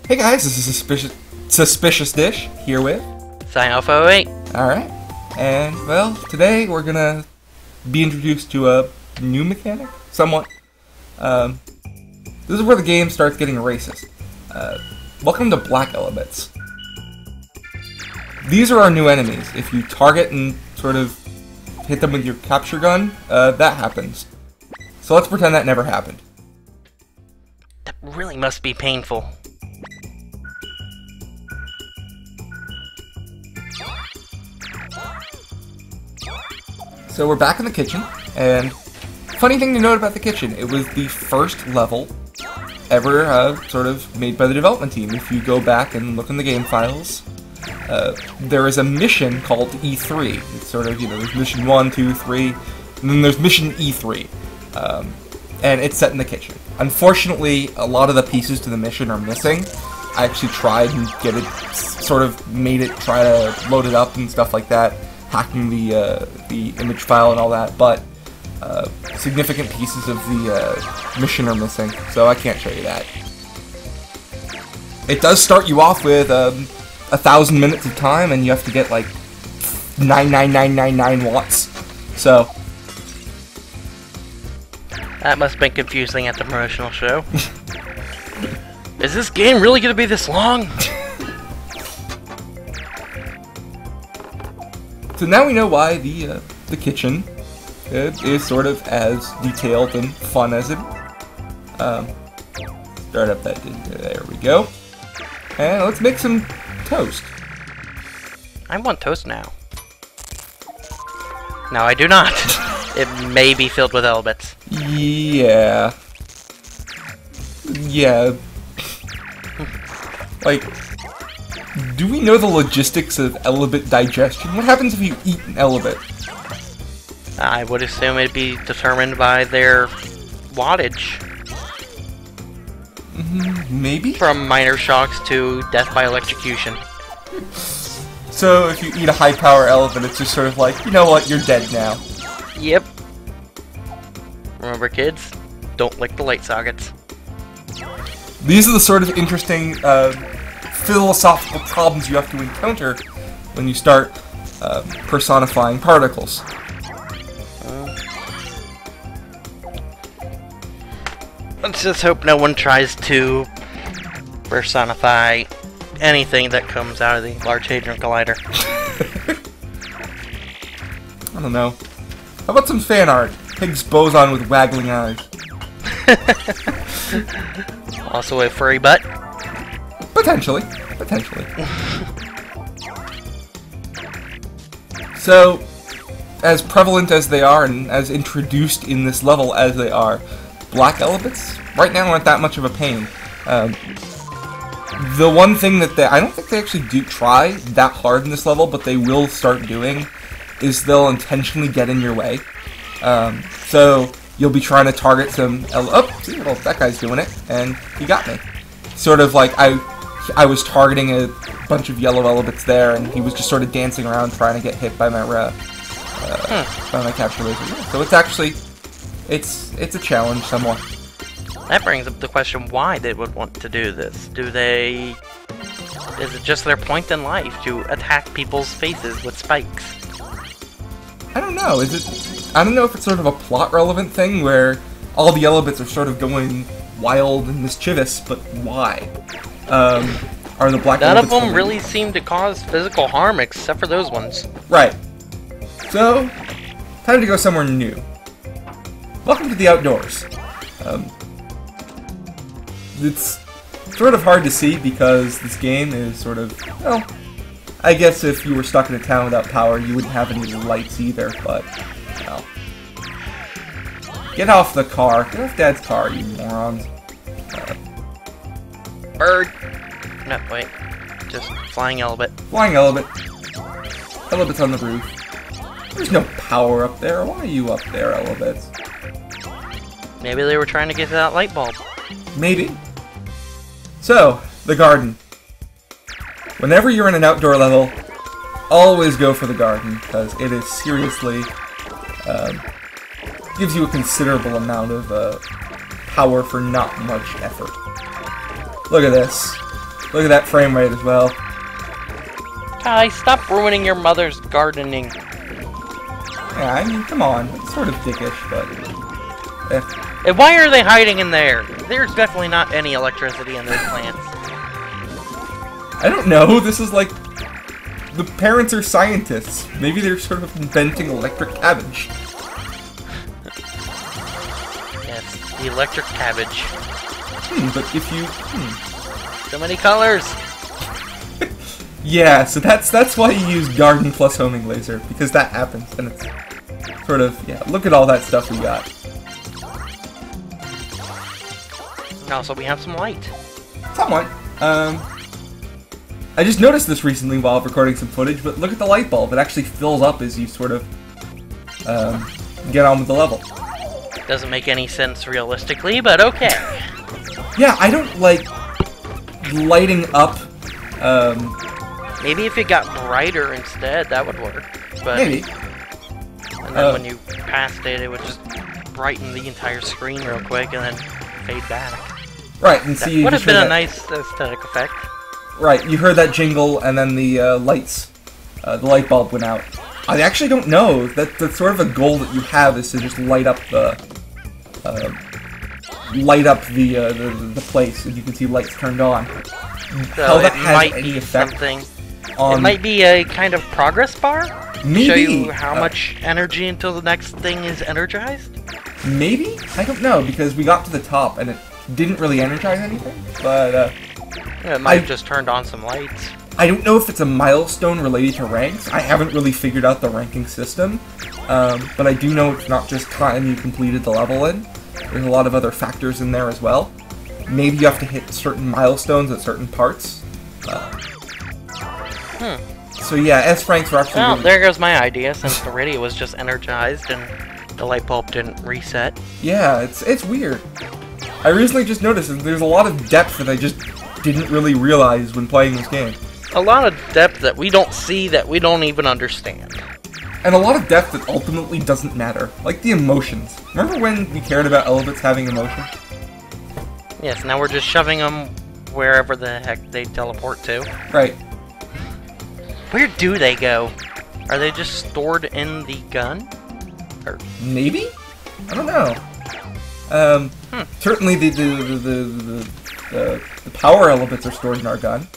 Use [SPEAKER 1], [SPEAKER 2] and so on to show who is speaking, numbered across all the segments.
[SPEAKER 1] Hey guys, this is Suspicious Dish here with
[SPEAKER 2] Sign off 08.
[SPEAKER 1] Alright, and well, today we're gonna be introduced to a new mechanic, somewhat. This is where the game starts getting racist. Welcome to Black Elebits. These are our new enemies. If you target and sort of hit them with your capture gun, that happens. So let's pretend that never happened.
[SPEAKER 2] That really must be painful.
[SPEAKER 1] So we're back in the kitchen, and funny thing to note about the kitchen, it was the first level ever sort of made by the development team. If you go back and look in the game files, there is a mission called E3. It's sort of, there's mission 1, 2, 3, and then there's mission E3. And it's set in the kitchen. Unfortunately, a lot of the pieces to the mission are missing. I actually tried and made it try to load it up and stuff like that, hacking the image file and all that, but significant pieces of the mission are missing, so I can't show you that. It does start you off with 1,000 minutes of time, and you have to get like 99999 watts. So
[SPEAKER 2] That must have been confusing at the promotional show. Is this game really going to be this long?
[SPEAKER 1] So now we know why the kitchen is sort of as detailed and fun as it. Start up that. There we go. And let's make some toast.
[SPEAKER 2] I want toast now. No, I do not. It may be filled with Elebits.
[SPEAKER 1] Yeah. Yeah. Like, do we know the logistics of Elebit digestion? What happens if you eat an Elebit?
[SPEAKER 2] I would assume it'd be determined by their wattage.
[SPEAKER 1] Maybe?
[SPEAKER 2] From minor shocks to death by electrocution.
[SPEAKER 1] So if you eat a high power Elebit, it's just sort of like, you know what, you're dead now.
[SPEAKER 2] Yep. Remember, kids? Don't lick the light sockets.
[SPEAKER 1] These are the sort of interesting philosophical problems you have to encounter when you start personifying particles.
[SPEAKER 2] Let's just hope no one tries to personify anything that comes out of the Large Hadron Collider.
[SPEAKER 1] I don't know. How about some fan art? Higgs boson with waggling eyes.
[SPEAKER 2] Also a furry butt?
[SPEAKER 1] Potentially. Potentially. So, as prevalent as they are and as introduced in this level as they are, Black Elebits right now aren't that much of a pain. The one thing that I don't think they actually do try that hard in this level, but they will start doing, is they'll intentionally get in your way. So you'll be trying to target some see, well, that guy's doing it, and he got me. Sort of like I was targeting a bunch of yellow Elebits there, and he was just sort of dancing around trying to get hit by my by my capture laser. So it's actually it's a challenge somewhat.
[SPEAKER 2] That brings up the question why they would want to do this. Is it just their point in life to attack people's faces with spikes?
[SPEAKER 1] I don't know. I don't know if it's sort of a plot relevant thing where all the Elebits are sort of going wild and mischievous, but why? Are the Black
[SPEAKER 2] None
[SPEAKER 1] Elebits
[SPEAKER 2] of them really seem to cause physical harm except for those ones.
[SPEAKER 1] Right. So, time to go somewhere new. Welcome to the outdoors. It's sort of hard to see because this game is sort of, well, I guess if you were stuck in a town without power, you wouldn't have any lights either, but, well. Get off the car. Get off Dad's car, you morons.
[SPEAKER 2] Bird! No, wait. Just flying Elebit.
[SPEAKER 1] Flying Elebit. Elebit's on the roof. There's no power up there. Why are you up there, Elebits?
[SPEAKER 2] Maybe they were trying to get to that light bulb.
[SPEAKER 1] Maybe. So, the garden. Whenever you're in an outdoor level, always go for the garden, because it is seriously gives you a considerable amount of power for not much effort. Look at this. Look at that frame rate as well.
[SPEAKER 2] Kai, stop ruining your mother's gardening.
[SPEAKER 1] Yeah, I mean, come on. It's sort of dickish, but...
[SPEAKER 2] And why are they hiding in there? There's definitely not any electricity in those plants.
[SPEAKER 1] I don't know. This is like... The parents are scientists. Maybe they're sort of inventing electric cabbage.
[SPEAKER 2] Yes, the electric cabbage.
[SPEAKER 1] But if you...
[SPEAKER 2] So many colors!
[SPEAKER 1] Yeah, so that's why you use garden plus homing laser, because that happens, and it's sort of, yeah, look at all that stuff we got.
[SPEAKER 2] Also, we have some light.
[SPEAKER 1] Somewhat. I just noticed this recently while recording some footage, but look at the light bulb. It actually fills up as you sort of get on with the level.
[SPEAKER 2] Doesn't make any sense realistically, but okay.
[SPEAKER 1] Yeah, I don't like lighting up.
[SPEAKER 2] Maybe if it got brighter instead, that would work. But
[SPEAKER 1] Maybe.
[SPEAKER 2] And then when you passed it, it would just brighten the entire screen real quick and then fade back.
[SPEAKER 1] Right, and see.
[SPEAKER 2] That would have been a nice aesthetic effect.
[SPEAKER 1] Right, you heard that jingle, and then the lights, the light bulb went out. I actually don't know. That's sort of a goal that you have, is to just light up the place, and you can see lights turned on.
[SPEAKER 2] So
[SPEAKER 1] How that
[SPEAKER 2] it
[SPEAKER 1] has
[SPEAKER 2] might
[SPEAKER 1] any
[SPEAKER 2] be
[SPEAKER 1] effect
[SPEAKER 2] something.
[SPEAKER 1] on...
[SPEAKER 2] It might be a kind of progress bar.
[SPEAKER 1] Maybe.
[SPEAKER 2] Show you how much energy until the next thing is energized.
[SPEAKER 1] Maybe? I don't know, because we got to the top, and it didn't really energize anything, but,
[SPEAKER 2] It might have just turned on some lights.
[SPEAKER 1] I don't know if it's a milestone related to ranks. I haven't really figured out the ranking system, but I do know it's not just time you completed the level in. There's a lot of other factors in there as well. Maybe you have to hit certain milestones at certain parts. So yeah, S ranks are actually...
[SPEAKER 2] Well,
[SPEAKER 1] really...
[SPEAKER 2] there goes my idea, since the radio was just energized and the light bulb didn't reset.
[SPEAKER 1] Yeah, it's weird. I recently just noticed that there's a lot of depth that I just didn't really realize when playing this game.
[SPEAKER 2] A lot of depth that we don't see, that we don't even understand.
[SPEAKER 1] And a lot of depth that ultimately doesn't matter. Like the emotions. Remember when we cared about Elebits having emotion?
[SPEAKER 2] Yes, now we're just shoving them wherever the heck they teleport to.
[SPEAKER 1] Right.
[SPEAKER 2] Where do they go? Are they just stored in the gun? Or...
[SPEAKER 1] Maybe? I don't know. Certainly the power Elebits are stored in our gun.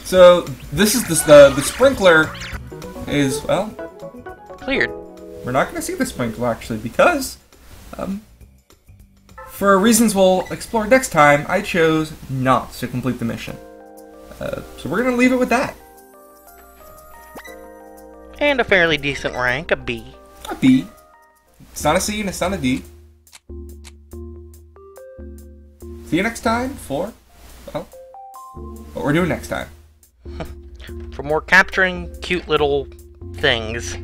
[SPEAKER 1] So this is the sprinkler is, well,
[SPEAKER 2] cleared.
[SPEAKER 1] We're not going to see the sprinkler actually because, for reasons we'll explore next time, I chose not to complete the mission. So we're going to leave it with that.
[SPEAKER 2] And a fairly decent rank, a B.
[SPEAKER 1] A B. It's not a C and it's not a D. See you next time for, well, what we're doing next time.
[SPEAKER 2] For more capturing cute little things.